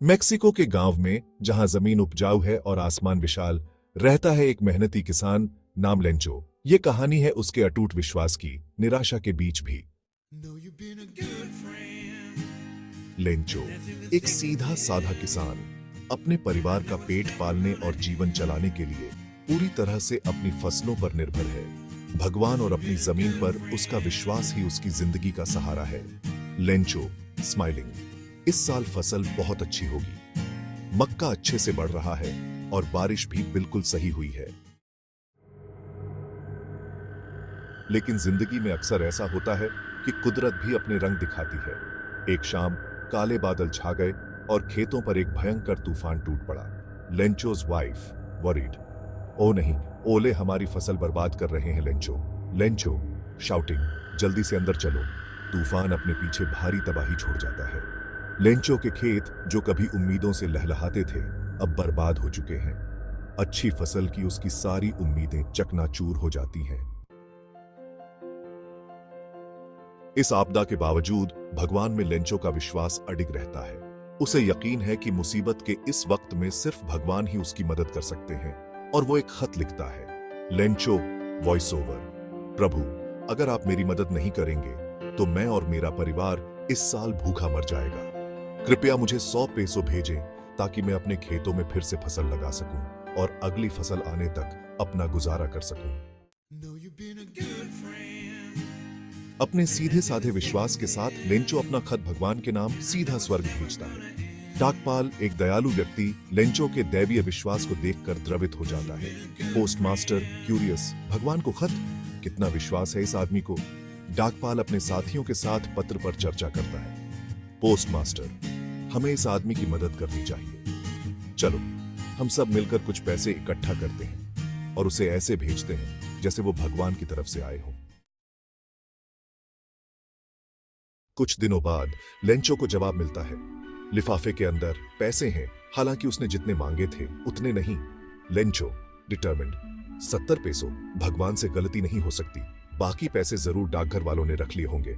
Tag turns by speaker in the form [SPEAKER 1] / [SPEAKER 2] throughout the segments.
[SPEAKER 1] Mexico के गांव में, जहां जमीन उपजाऊ है और आसमान विशाल, रहता है एक मेहनती किसान नाम लेंचो। ये कहानी है उसके अटूट विश्वास की, निराशा के बीच भी। लेंचो एक सीधा साधा किसान, अपने परिवार का पेट पालने और जीवन चलाने के लिए पूरी तरह से अपनी फसलों पर निर्भर है। भगवान और अपनी जमीन पर उसका विश्वास ही उसकी जिंदगी का सहारा है। Lencho smiling. इस साल फसल बहुत अच्छी होगी, मक्का अच्छे से बढ़ रहा है और बारिश भी बिल्कुल सही हुई है। लेकिन जिंदगी में अक्सर ऐसा होता है कि कुदरत भी अपने रंग दिखाती है। एक शाम काले बादल छा गए और खेतों पर एक भयंकर तूफान टूट पड़ा। लेंचोज वाइफ वरीड, ओ नहीं, ओले हमारी फसल बर्बाद कर रहे हैं। लेंचो शाउटिंग, जल्दी से अंदर चलो। तूफान अपने पीछे भारी तबाही छोड़ जाता है। लेंचो के खेत, जो कभी उम्मीदों से लहलहाते थे, अब बर्बाद हो चुके हैं। अच्छी फसल की उसकी सारी उम्मीदें चकनाचूर हो जाती हैं। इस आपदा के बावजूद भगवान में लेंचो का विश्वास अडिग रहता है। उसे यकीन है कि मुसीबत के इस वक्त में सिर्फ भगवान ही उसकी मदद कर सकते हैं, और वो एक खत लिखता है। Lencho voice over. प्रभु, अगर आप मेरी मदद नहीं करेंगे तो मैं और मेरा परिवार इस साल भूखा मर जाएगा। कृपया मुझे 100 पेसो भेजें ताकि मैं अपने खेतों में फिर से फसल लगा सकूं और अगली फसल आने तक अपना गुजारा कर सकूं। अपने सीधे साधे विश्वास के साथ लेंचो अपना खत भगवान के नाम सीधा स्वर्ग भेजता है। डाकपाल, एक दयालु व्यक्ति, लेंचो के दैवीय विश्वास को देखकर द्रवित हो जाता है। पोस्टमास्टर क्यूरियस, भगवान को खत, कितना विश्वास है इस आदमी को। डाकपाल अपने साथियों के साथ पत्र पर चर्चा करता है। पोस्टमास्टर, हमें इस आदमी की मदद करनी चाहिए। चलो हम सब मिलकर कुछ पैसे इकट्ठा करते हैं और उसे ऐसे भेजते हैं जैसे वो भगवान की तरफ से आए हों। कुछ दिनों बाद लेंचो को जवाब मिलता है। लिफाफे के अंदर पैसे हैं, हालांकि उसने जितने मांगे थे उतने नहीं। लेंचो डिटरमिन्ड, 70 पेसो, भगवान से गलती नहीं हो सकती, बाकी पैसे जरूर डाकघर वालों ने रख लिए होंगे।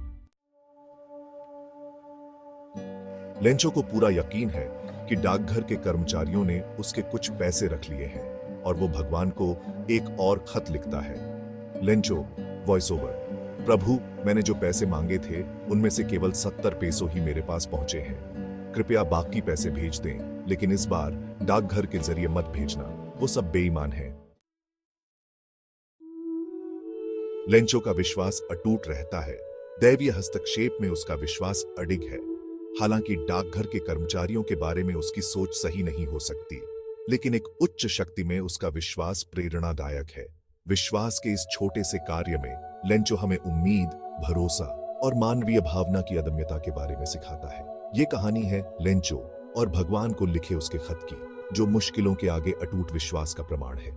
[SPEAKER 1] लेंचो को पूरा यकीन है कि डाकघर के कर्मचारियों ने उसके कुछ पैसे रख लिए हैं, और वो भगवान को एक और खत लिखता है। Lencho voice over. प्रभु, मैंने जो पैसे मांगे थे उनमें से केवल 70 पेसो ही मेरे पास पहुंचे हैं। कृपया बाकी पैसे भेज दें, लेकिन इस बार डाकघर के जरिए मत भेजना, वो सब बेईमान हैं। लेंचो का विश्वास अटूट रहता है। दैवीय हस्तक्षेप में उसका विश्वास अडिग है। हालांकि डाकघर के कर्मचारियों के बारे में उसकी सोच सही नहीं हो सकती, लेकिन एक उच्च शक्ति में उसका विश्वास प्रेरणादायक है। विश्वास के इस छोटे से कार्य में लेंचो हमें उम्मीद, भरोसा और मानवीय भावना की अदम्यता के बारे में सिखाता है। ये कहानी है लेंचो और भगवान को लिखे उसके खत की, जो मुश्किलों के आगे अटूट विश्वास का प्रमाण है।